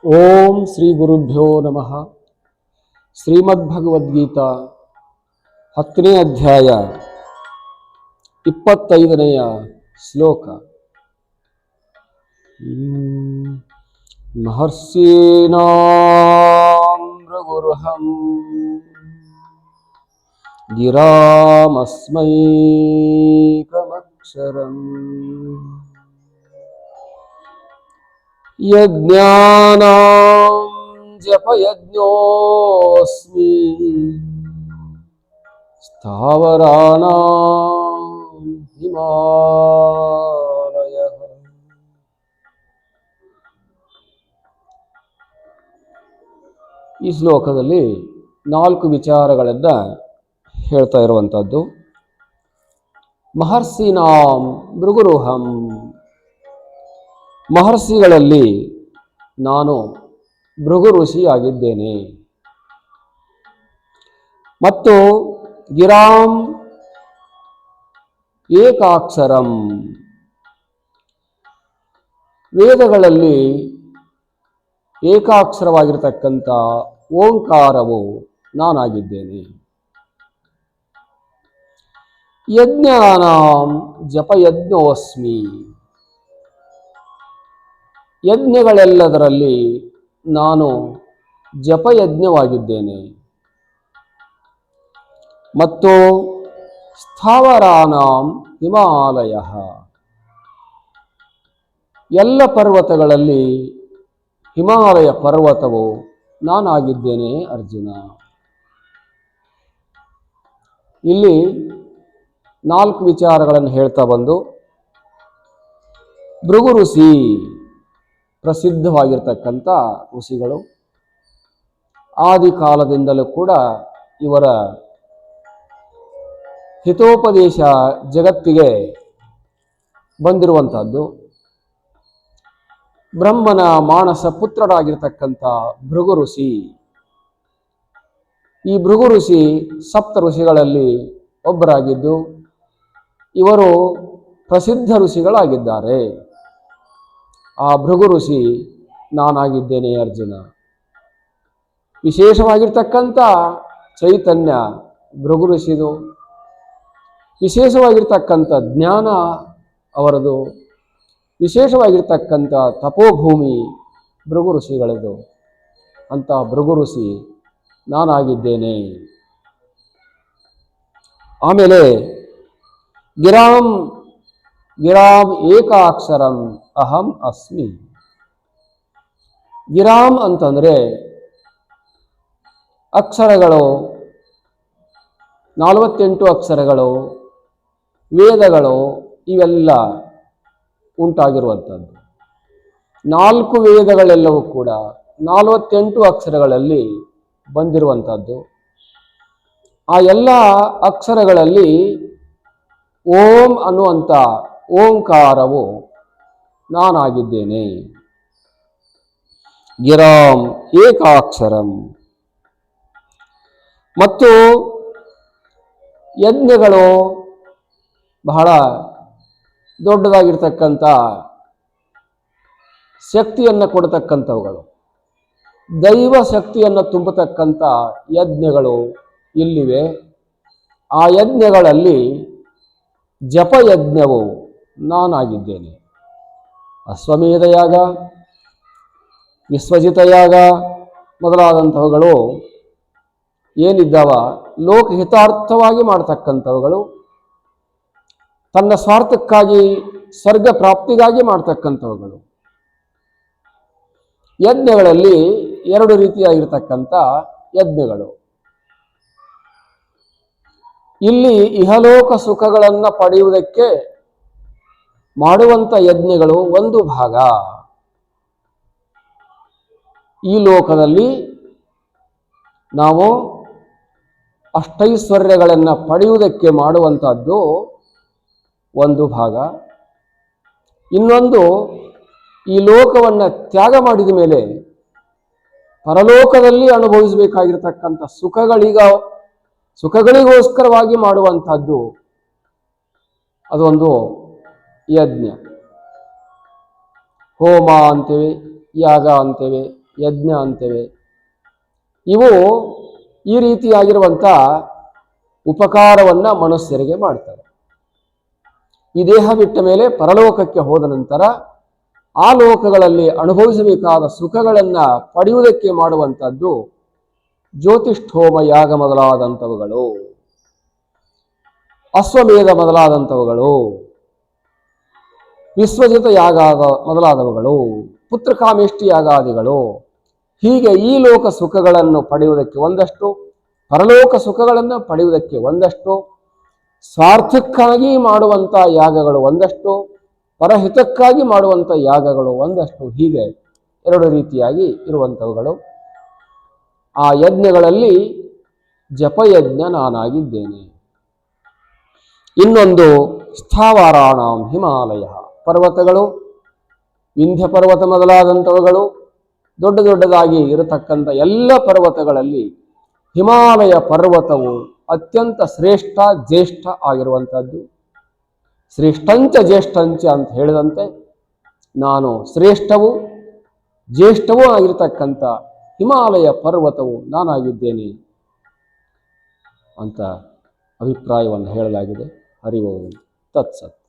ಓಂ ಶ್ರೀ ಗುರುಭ್ಯೋ ನಮಃ. ಶ್ರೀಮದ್ಭಗವದ್ಗೀತಾ 10ನೇ ಅಧ್ಯಾಯ 25ನೆಯ ಶ್ಲೋಕ. ಮಹರ್ಷೀಣಾಂ ಭೃಗುರುಹಂ ಗಿರಾಮಸ್ಮೈಕಮಕ್ಷರಂ ಯಜ್ಞಾನಾಂ ಜಪಯಜ್ಞೋಸ್ಮಿ ಸ್ಥಾವರಾಣಾಂ ಹಿಮಾಲಯಃ. ಈ ಶ್ಲೋಕದಲ್ಲಿ 4 ವಿಚಾರಗಳನ್ನು ಹೇಳ್ತಾ ಇರುವಂಥದ್ದು. ಮಹರ್ಷೀಣಾಂ ಭೃಗುರುಹಂ, ಮಹರ್ಷಿಗಳಲ್ಲಿ ನಾನು ಭೃಗು ಋಷಿಯಾಗಿದ್ದೇನೆ. ಮತ್ತು ಗಿರಾಂ ಏಕಾಕ್ಷರಂ, ವೇದಗಳಲ್ಲಿ ಏಕಾಕ್ಷರವಾಗಿರತಕ್ಕಂಥ ಓಂಕಾರವು ನಾನಾಗಿದ್ದೇನೆ. ಯಜ್ಞಾನಾಂ ಜಪಯಜ್ಞೋಸ್ಮಿ, ಯಜ್ಞಗಳೆಲ್ಲದರಲ್ಲಿ ನಾನು ಜಪಯಜ್ಞವಾಗಿದ್ದೇನೆ. ಮತ್ತು ಸ್ಥಾವರಾಣಾಂ ಹಿಮಾಲಯಃ, ಎಲ್ಲ ಪರ್ವತಗಳಲ್ಲಿ ಹಿಮಾಲಯ ಪರ್ವತವು ನಾನಾಗಿದ್ದೇನೆ ಅರ್ಜುನ. ಇಲ್ಲಿ 4 ವಿಚಾರಗಳನ್ನು ಹೇಳ್ತಾ ಬಂದು, ಭೃಗು ಋಷಿ ಪ್ರಸಿದ್ಧವಾಗಿರ್ತಕ್ಕಂಥ ಋಷಿಗಳು. ಆದಿ ಕಾಲದಿಂದಲೂ ಕೂಡ ಇವರ ಹಿತೋಪದೇಶ ಜಗತ್ತಿಗೆ ಬಂದಿರುವಂಥದ್ದು. ಬ್ರಹ್ಮನ ಮಾನಸ ಪುತ್ರರಾಗಿರ್ತಕ್ಕಂಥ ಭೃಗು ಋಷಿ. ಈ ಭೃಗು ಋಷಿ ಸಪ್ತ ಋಷಿಗಳಲ್ಲಿ ಒಬ್ಬರಾಗಿದ್ದು ಇವರು ಪ್ರಸಿದ್ಧ ಋಷಿಗಳಾಗಿದ್ದಾರೆ. ಆ ಭೃಗು ಋಷಿ ನಾನಾಗಿದ್ದೇನೆ ಅರ್ಜುನ. ವಿಶೇಷವಾಗಿರ್ತಕ್ಕಂಥ ಚೈತನ್ಯ ಭೃಗು ಋಷಿದು, ವಿಶೇಷವಾಗಿರ್ತಕ್ಕಂಥ ಜ್ಞಾನ ಅವರದು, ವಿಶೇಷವಾಗಿರ್ತಕ್ಕಂಥ ತಪೋಭೂಮಿ ಭೃಗು ಋಷಿಗಳದು. ಅಂತ ಭೃಗು ಋಷಿ ನಾನಾಗಿದ್ದೇನೆ. ಆಮೇಲೆ ಗಿರಾಂ ಏಕಾಕ್ಷರಂ ಅಹಂ ಅಸ್ಮಿ. ಗಿರಾಂ ಅಂತಂದರೆ ಅಕ್ಷರಗಳು, 48 ಅಕ್ಷರಗಳು, ವೇದಗಳು ಇವೆಲ್ಲ ಉಂಟಾಗಿರುವಂಥದ್ದು. 4 ವೇದಗಳೆಲ್ಲವೂ ಕೂಡ 48 ಅಕ್ಷರಗಳಲ್ಲಿ ಬಂದಿರುವಂಥದ್ದು. ಆ ಎಲ್ಲ ಅಕ್ಷರಗಳಲ್ಲಿ ಓಂ ಅನ್ನುವಂಥ ಓಂಕಾರವು ನಾನಾಗಿದ್ದೇನೆ. ಗಿರಾಂ ಏಕಾಕ್ಷರಂ. ಮತ್ತು ಯಜ್ಞಗಳು ಬಹಳ ದೊಡ್ಡದಾಗಿರ್ತಕ್ಕಂಥ ಶಕ್ತಿಯನ್ನು ಕೊಡತಕ್ಕಂಥವುಗಳು, ದೈವ ಶಕ್ತಿಯನ್ನು ತುಂಬತಕ್ಕಂಥ ಯಜ್ಞಗಳು ಇಲ್ಲಿವೆ. ಆ ಯಜ್ಞಗಳಲ್ಲಿ ಜಪಯಜ್ಞವು ನಾನಾಗಿದ್ದೇನೆ. ಅಶ್ವಮೇಧ ಯಾಗ, ವಿಶ್ವಜಿತ ಯಾಗ ಮೊದಲಾದಂಥವುಗಳು ಏನಿದ್ದಾವ ಲೋಕಹಿತಾರ್ಥವಾಗಿ ಮಾಡ್ತಕ್ಕಂಥವುಗಳು, ತನ್ನ ಸ್ವಾರ್ಥಕ್ಕಾಗಿ ಸ್ವರ್ಗ ಪ್ರಾಪ್ತಿಗಾಗಿ ಮಾಡ್ತಕ್ಕಂಥವುಗಳು. ಯಜ್ಞಗಳಲ್ಲಿ 2 ರೀತಿಯಾಗಿರ್ತಕ್ಕಂಥ ಯಜ್ಞಗಳು. ಇಲ್ಲಿ ಇಹಲೋಕ ಸುಖಗಳನ್ನು ಪಡೆಯುವುದಕ್ಕೆ ಮಾಡುವಂಥ ಯಜ್ಞಗಳು ಒಂದು ಭಾಗ. ಈ ಲೋಕದಲ್ಲಿ ನಾವು ಅಷ್ಟೈಶ್ವರ್ಯಗಳನ್ನು ಪಡೆಯುವುದಕ್ಕೆ ಮಾಡುವಂಥದ್ದು ಒಂದು ಭಾಗ. ಇನ್ನೊಂದು, ಈ ಲೋಕವನ್ನು ತ್ಯಾಗ ಮಾಡಿದ ಮೇಲೆ ಪರಲೋಕದಲ್ಲಿ ಅನುಭವಿಸಬೇಕಾಗಿರ್ತಕ್ಕಂಥ ಸುಖಗಳಿಗೋಸ್ಕರವಾಗಿ ಮಾಡುವಂಥದ್ದು ಅದೊಂದು ಯಜ್ಞ. ಹೋಮ ಅಂತೇವೆ, ಯಾಗ ಅಂತೇವೆ, ಯಜ್ಞ ಅಂತೇವೆ. ಇವು ಈ ರೀತಿಯಾಗಿರುವಂಥ ಉಪಕಾರವನ್ನ ಮನುಷ್ಯರಿಗೆ ಮಾಡ್ತವೆ. ಈ ದೇಹ ಬಿಟ್ಟ ಮೇಲೆ ಪರಲೋಕಕ್ಕೆ ಹೋದ ನಂತರ ಆ ಲೋಕಗಳಲ್ಲಿ ಅನುಭವಿಸಬೇಕಾದ ಸುಖಗಳನ್ನ ಪಡೆಯುವುದಕ್ಕೆ ಮಾಡುವಂಥದ್ದು ಜ್ಯೋತಿಷ್ಠೋಮ ಯಾಗ ಮೊದಲಾದಂಥವುಗಳು, ಅಶ್ವಮೇಧ ಮೊದಲಾದಂಥವುಗಳು, ವಿಶ್ವಜಿತ ಯಾಗ ಮೊದಲಾದವುಗಳು, ಪುತ್ರಕಾಮೇಷ್ಟಿ ಯಾಗಾದಿಗಳು. ಹೀಗೆ ಈ ಲೋಕ ಸುಖಗಳನ್ನು ಪಡೆಯುವುದಕ್ಕೆ ಒಂದಷ್ಟು, ಪರಲೋಕ ಸುಖಗಳನ್ನು ಪಡೆಯುವುದಕ್ಕೆ ಒಂದಷ್ಟು, ಸ್ವಾರ್ಥಕ್ಕಾಗಿ ಮಾಡುವಂಥ ಯಾಗಗಳು ಒಂದಷ್ಟು, ಪರಹಿತಕ್ಕಾಗಿ ಮಾಡುವಂಥ ಯಾಗಗಳು ಒಂದಷ್ಟು, ಹೀಗೆ ಎರಡು ರೀತಿಯಾಗಿ ಇರುವಂಥವುಗಳು. ಆ ಯಜ್ಞಗಳಲ್ಲಿ ಜಪಯಜ್ಞ ನಾನಾಗಿದ್ದೇನೆ. ಇನ್ನೊಂದು ಸ್ಥಾವರಾಣಾಂ ಹಿಮಾಲಯ, ಪರ್ವತಗಳು, ವಿಂಧ್ಯ ಪರ್ವತ ಮೊದಲಾದಂಥವುಗಳು, ದೊಡ್ಡ ದೊಡ್ಡದಾಗಿ ಇರತಕ್ಕಂಥ ಎಲ್ಲ ಪರ್ವತಗಳಲ್ಲಿ ಹಿಮಾಲಯ ಪರ್ವತವು ಅತ್ಯಂತ ಶ್ರೇಷ್ಠ ಜ್ಯೇಷ್ಠ ಆಗಿರುವಂಥದ್ದು. ಶ್ರೇಷ್ಠಂಚ ಜ್ಯೇಷ್ಠಂಚ ಅಂತ ಹೇಳಿದಂತೆ ನಾನು ಶ್ರೇಷ್ಠವೂ ಜ್ಯೇಷ್ಠವೂ ಆಗಿರತಕ್ಕಂಥ ಹಿಮಾಲಯ ಪರ್ವತವು ನಾನಾಗಿದ್ದೇನೆ ಅಂತ ಅಭಿಪ್ರಾಯವನ್ನು ಹೇಳಲಾಗಿದೆ. ಹರಿ ಓಂ ತತ್ಸತ್.